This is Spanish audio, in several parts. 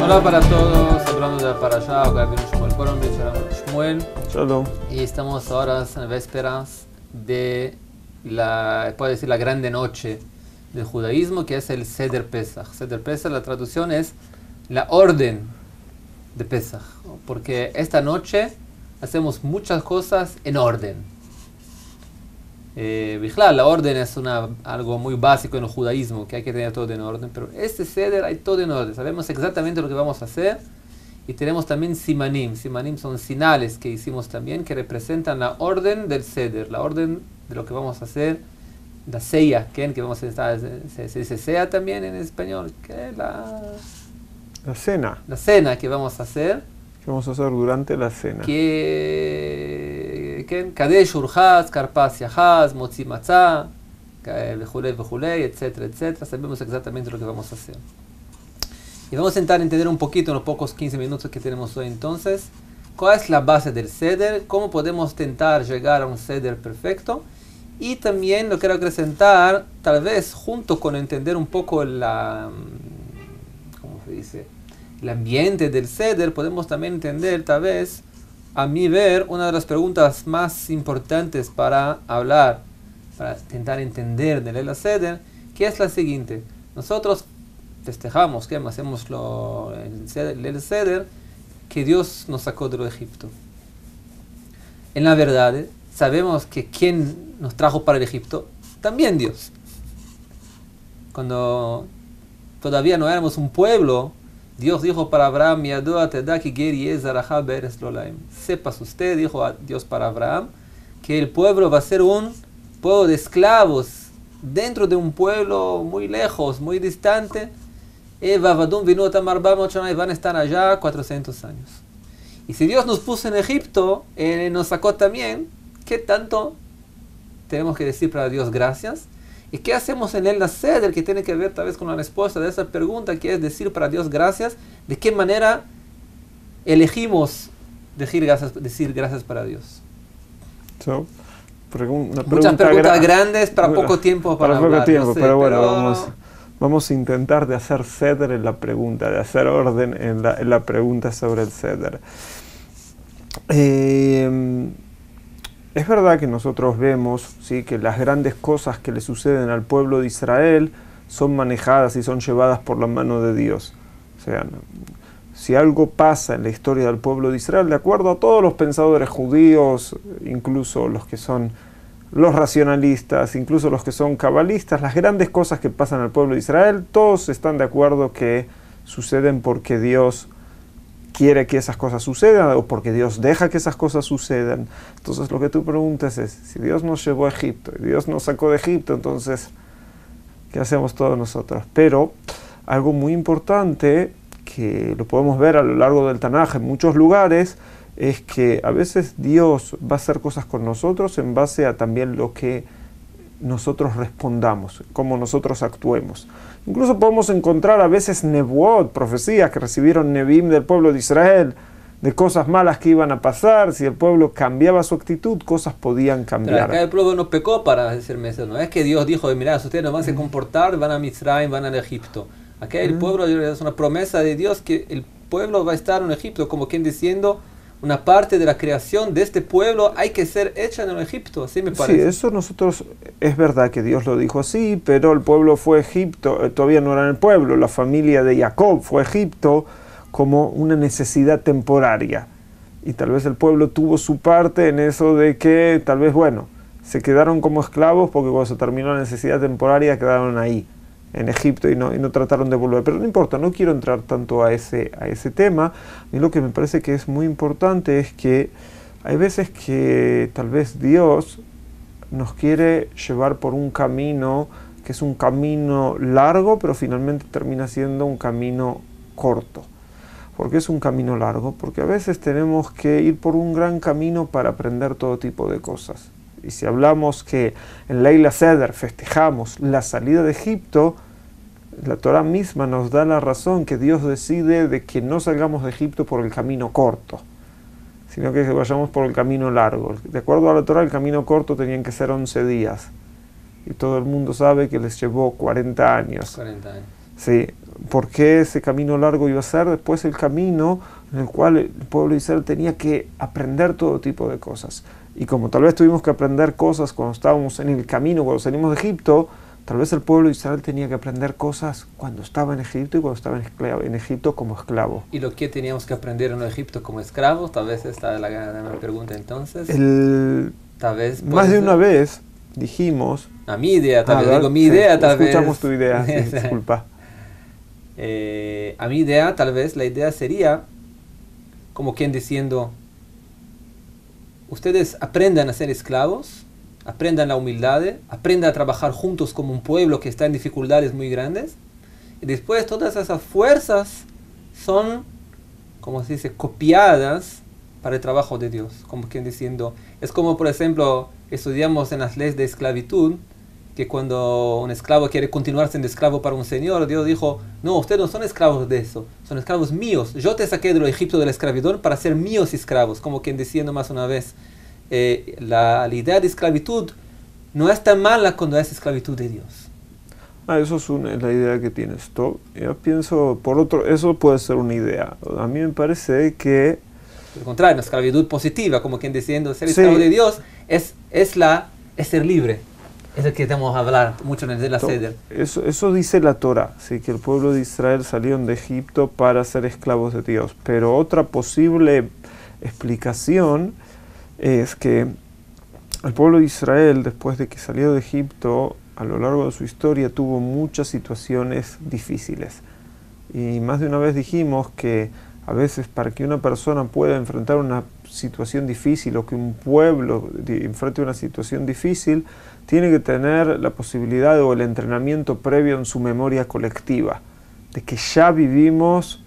Hola para todos, hablando de la parashá, Shmuel. Shalom. Y estamos ahora en vísperas de la grande noche del judaísmo, que es el Seder Pesach. Seder Pesach, la traducción es la orden de Pesach, porque esta noche hacemos muchas cosas en orden. La orden es algo muy básico en el judaísmo, que hay que tener todo en orden, pero este Seder hay todo en orden, sabemos exactamente lo que vamos a hacer, y tenemos también simanim. Simanim son señales que hicimos también, que representan la orden del Seder, la orden de lo que vamos a hacer, la seya, que vamos a estar, se dice seya también en español, que la cena. La cena que vamos a hacer. Que vamos a hacer durante la cena. Kadesh Urhaz, Karpas Yahaz, Motzi Matzah, Vejulei, etcétera, etcétera. Sabemos exactamente lo que vamos a hacer. Y vamos a intentar entender un poquito en los pocos 15 minutos que tenemos hoy entonces, cuál es la base del Seder, cómo podemos intentar llegar a un Seder perfecto. Y también lo quiero acrescentar, tal vez junto con entender un poco el ambiente del Seder, podemos también entender, tal vez, a mi ver, una de las preguntas más importantes para hablar, para intentar entender del El Seder, que es la siguiente. Nosotros festejamos, que hacemos el Seder, que Dios nos sacó de Egipto. En la verdad, sabemos que quien nos trajo para el Egipto, también Dios. Cuando todavía no éramos un pueblo, Dios dijo para Abraham, sepas usted, dijo a Dios para Abraham, que el pueblo va a ser un pueblo de esclavos dentro de un pueblo muy lejos, muy distante, y van a estar allá 400 años. Y si Dios nos puso en Egipto, nos sacó también, ¿qué tanto tenemos que decir para Dios gracias? ¿Y qué hacemos en el Seder, que tiene que ver tal vez con la respuesta de esa pregunta, que es decir para Dios gracias? ¿De qué manera elegimos decir gracias para Dios? Muchas preguntas grandes para poco tiempo para hablar. Poco tiempo, pero bueno, vamos a intentar de hacer Seder en la pregunta, de hacer orden en la pregunta sobre el Seder. Es verdad que nosotros vemos, ¿sí?, que las grandes cosas que le suceden al pueblo de Israel son manejadas y son llevadas por la mano de Dios. O sea, si algo pasa en la historia del pueblo de Israel, de acuerdo a todos los pensadores judíos, incluso los que son los racionalistas, incluso los que son cabalistas, las grandes cosas que pasan al pueblo de Israel, todos están de acuerdo que suceden porque Dios quiere que esas cosas sucedan o porque Dios deja que esas cosas sucedan. Entonces lo que tú preguntas es, si Dios nos llevó a Egipto y Dios nos sacó de Egipto, entonces, ¿qué hacemos todos nosotros? Pero algo muy importante, que lo podemos ver a lo largo del Tanaj en muchos lugares, es que a veces Dios va a hacer cosas con nosotros en base a también lo que nosotros respondamos, cómo nosotros actuemos. Incluso podemos encontrar a veces nebuot, profecías que recibieron Nebim del pueblo de Israel, de cosas malas que iban a pasar. Si el pueblo cambiaba su actitud, cosas podían cambiar. Pero acá el pueblo no pecó para decirme eso, no es que Dios dijo, mirá, si ustedes no van a comportar, van a Mitzrayim, van a Egipto. Acá el pueblo es una promesa de Dios que el pueblo va a estar en Egipto, como quien diciendo, una parte de la creación de este pueblo hay que ser hecha en Egipto, así me parece. Sí, eso nosotros, es verdad que Dios lo dijo así, pero el pueblo fue a Egipto, todavía no era el pueblo, la familia de Jacob fue a Egipto como una necesidad temporaria. Y tal vez el pueblo tuvo su parte en eso de que, tal vez, se quedaron como esclavos porque cuando se terminó la necesidad temporaria quedaron ahí, en Egipto, y no trataron de volver. Pero no importa, no quiero entrar tanto a ese tema. A mí lo que me parece que es muy importante es que hay veces que tal vez Dios nos quiere llevar por un camino que es un camino largo, pero finalmente termina siendo un camino corto. ¿Por qué es un camino largo? Porque a veces tenemos que ir por un gran camino para aprender todo tipo de cosas. Y si hablamos que en Leila Seder festejamos la salida de Egipto, la Torah misma nos da la razón que Dios decide de que no salgamos de Egipto por el camino corto, sino que vayamos por el camino largo. De acuerdo a la Torah, el camino corto tenían que ser 11 días. Y todo el mundo sabe que les llevó 40 años. 40 años. Sí, ¿Por qué ese camino largo iba a ser? Después el camino en el cual el pueblo de Israel tenía que aprender todo tipo de cosas. Y como tal vez tuvimos que aprender cosas cuando estábamos en el camino, cuando salimos de Egipto, tal vez el pueblo de Israel tenía que aprender cosas cuando estaba en Egipto y cuando estaba en Egipto como esclavo. ¿Y lo que teníamos que aprender en Egipto como esclavos? Tal vez esta es la pregunta entonces. Tal vez más de una vez dijimos... A mi idea, tal vez. Digo, mi idea, tal vez. Escuchamos tu idea, sí, disculpa. A mi idea, tal vez, la idea sería como quien diciendo, ustedes aprendan a ser esclavos, aprendan la humildad, aprendan a trabajar juntos como un pueblo que está en dificultades muy grandes, y después todas esas fuerzas son, como se dice, copiadas para el trabajo de Dios, como quien diciendo, es como por ejemplo, estudiamos en las leyes de esclavitud, que cuando un esclavo quiere continuar siendo esclavo para un señor, Dios dijo, no, ustedes no son esclavos de eso, son esclavos míos, yo te saqué de Egipto de la esclavitud para ser míos esclavos, como quien diciendo más una vez, la idea de esclavitud no es tan mala cuando es esclavitud de Dios. Eso es la idea que tienes tú. Yo pienso, eso puede ser una idea. A mí me parece que... Por el contrario, una esclavitud positiva, como quien diciendo, ser esclavo de Dios es ser libre. Es el que tenemos que hablar mucho en el Seder. Eso dice la Torah, ¿sí? Que el pueblo de Israel salieron de Egipto para ser esclavos de Dios. Pero otra posible explicación es que el pueblo de Israel, después de que salió de Egipto, a lo largo de su historia tuvo muchas situaciones difíciles. Y más de una vez dijimos que a veces para que una persona pueda enfrentar una situación difícil o que un pueblo enfrente una situación difícil, tiene que tener la posibilidad o el entrenamiento previo en su memoria colectiva, de que ya vivimos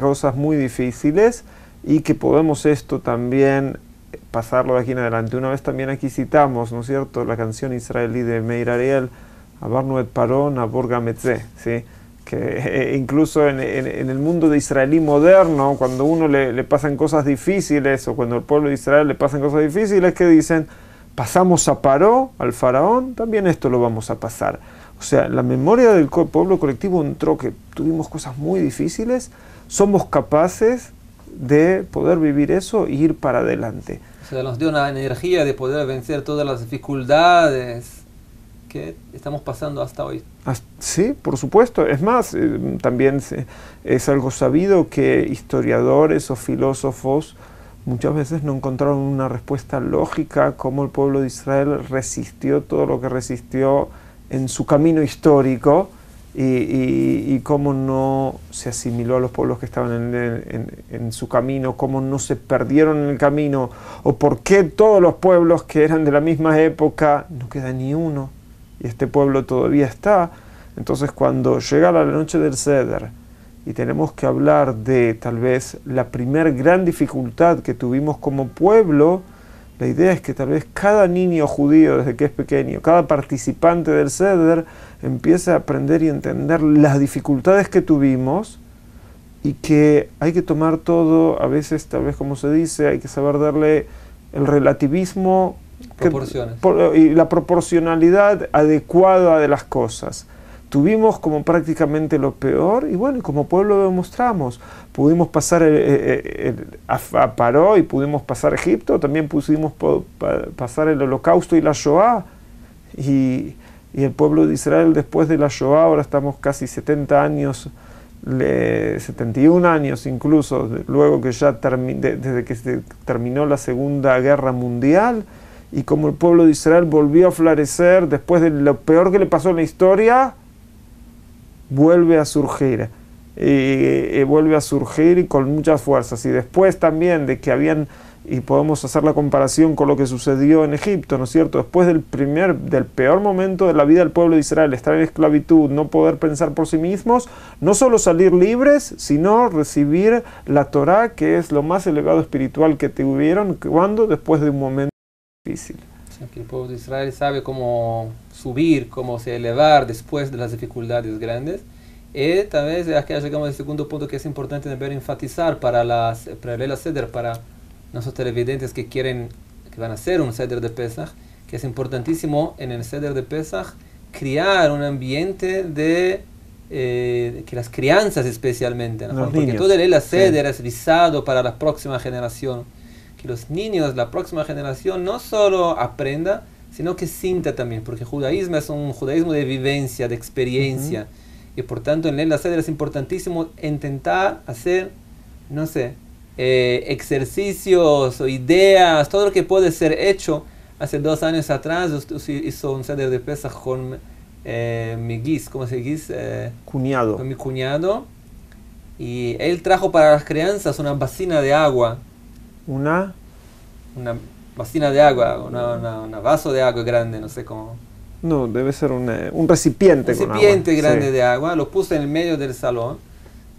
cosas muy difíciles y que podemos esto también pasarlo de aquí en adelante. Una vez también aquí citamos, ¿no es cierto?, la canción israelí de Meir Ariel, Abarnu et Parón, Abor Gam et Ze, ¿sí? Que incluso en el mundo de israelí moderno, cuando uno le pasan cosas difíciles, o cuando al pueblo de Israel le pasan cosas difíciles, que dicen, pasamos a Paró, al faraón, también esto lo vamos a pasar. O sea, la memoria del pueblo colectivo entró que tuvimos cosas muy difíciles, somos capaces de poder vivir eso e ir para adelante. O sea, nos dio una energía de poder vencer todas las dificultades que estamos pasando hasta hoy. Sí, por supuesto. Es más, también es algo sabido que historiadores o filósofos muchas veces no encontraron una respuesta lógica cómo el pueblo de Israel resistió todo lo que resistió en su camino histórico y cómo no se asimiló a los pueblos que estaban en su camino, cómo no se perdieron en el camino, o por qué todos los pueblos que eran de la misma época no queda ni uno y este pueblo todavía está. Entonces cuando llega la noche del Seder y tenemos que hablar de tal vez la primer gran dificultad que tuvimos como pueblo, la idea es que tal vez cada niño judío desde que es pequeño, cada participante del Seder, empiece a aprender y entender las dificultades que tuvimos y que hay que tomar todo, a veces tal vez como se dice, hay que saber darle el relativismo y la proporcionalidad adecuada de las cosas. Tuvimos como prácticamente lo peor y bueno, como pueblo lo demostramos. Pudimos pasar a Paró y pudimos pasar a Egipto, también pudimos pasar el Holocausto y la Shoah. Y el pueblo de Israel después de la Shoah, ahora estamos casi 70 años, 71 años incluso, luego que ya desde que se terminó la Segunda Guerra Mundial, y como el pueblo de Israel volvió a florecer después de lo peor que le pasó en la historia, vuelve a surgir y con muchas fuerzas. Y después también de que y podemos hacer la comparación con lo que sucedió en Egipto, ¿no es cierto? Después del peor momento de la vida del pueblo de Israel, estar en esclavitud, no poder pensar por sí mismos, no solo salir libres, sino recibir la Torá, que es lo más elevado espiritual que tuvieron, cuando después de un momento difícil. Que el pueblo de Israel sabe cómo subir, cómo se elevar después de las dificultades grandes. Y tal vez aquí llegamos al segundo punto que es importante ver enfatizar para el Seder, para nuestros televidentes que van a hacer un Seder de Pesach, que es importantísimo en el Seder de Pesach crear un ambiente de que las crianzas especialmente, ¿no? Porque niños, todo el Leil Seder sí, es visado para la próxima generación, que los niños, la próxima generación, no solo aprenda, sino que sienta también, porque el judaísmo es un judaísmo de vivencia, de experiencia, y por tanto en Leil Seder es importantísimo intentar hacer, no sé, ejercicios o ideas, todo lo que puede ser hecho. Hace 2 años atrás hizo un Seder de Pesach con mi guis, ¿cómo se dice? Cuñado. Con mi cuñado, y él trajo para las crianzas una vasina de agua. Una Vasina de agua, una vaso de agua grande, no sé cómo. No, debe ser un recipiente Un con agua. recipiente grande Sí. de agua, lo puse en el medio del salón.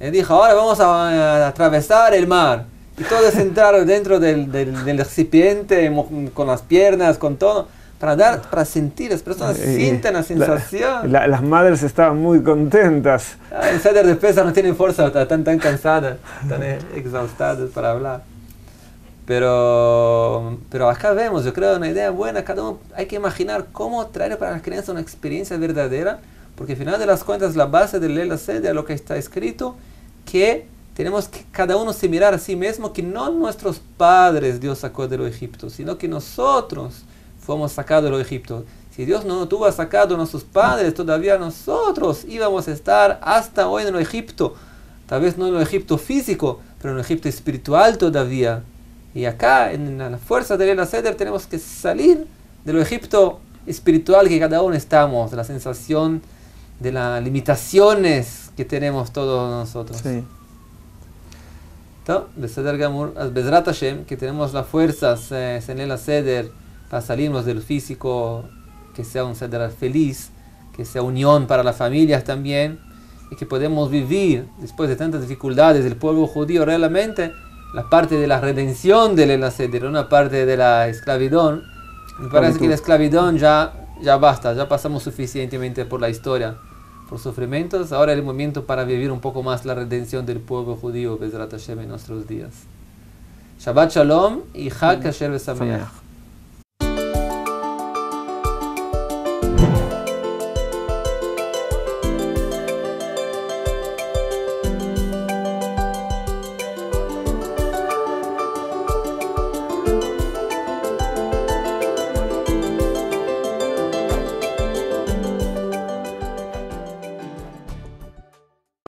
Él dijo, ahora vamos a atravesar el mar. Y todos entraron dentro del recipiente, con las piernas, con todo, para sentir, las personas sienten la sensación. Las madres estaban muy contentas. En Seder de Pesach no tienen fuerza, están tan cansadas, tan exhaustadas para hablar. Pero acá vemos, yo creo, una idea buena. Cada uno hay que imaginar cómo traer para las crianzas una experiencia verdadera, porque al final de las cuentas la base del Leil Seder, lo que está escrito, que tenemos que cada uno se mirar a sí mismo, que no nuestros padres Dios sacó de Egipto, sino que nosotros fuimos sacados de Egipto. Si Dios no nos tuvo sacado a nuestros padres, todavía nosotros íbamos a estar hasta hoy en el Egipto. Tal vez no en el Egipto físico, pero en el Egipto espiritual todavía. Y acá, en la fuerza del Leil Seder, tenemos que salir del Egipto espiritual que cada uno estamos, de la sensación de las limitaciones que tenemos todos nosotros. Sí. Beseder Gamur, Bezrat Hashem, que tenemos las fuerzas en el Seder para salirnos del físico, que sea un Seder feliz, que sea unión para las familias también, y que podemos vivir, después de tantas dificultades del pueblo judío, realmente la parte de la redención del Leil Seder, una parte de la esclavitud. Me parece que la esclavitud ya basta, ya pasamos suficientemente por la historia, por sufrimientos. Ahora es el momento para vivir un poco más la redención del pueblo judío, Bezrat Hashem, en nuestros días. Shabbat Shalom y Chag Kasher V'Sameach.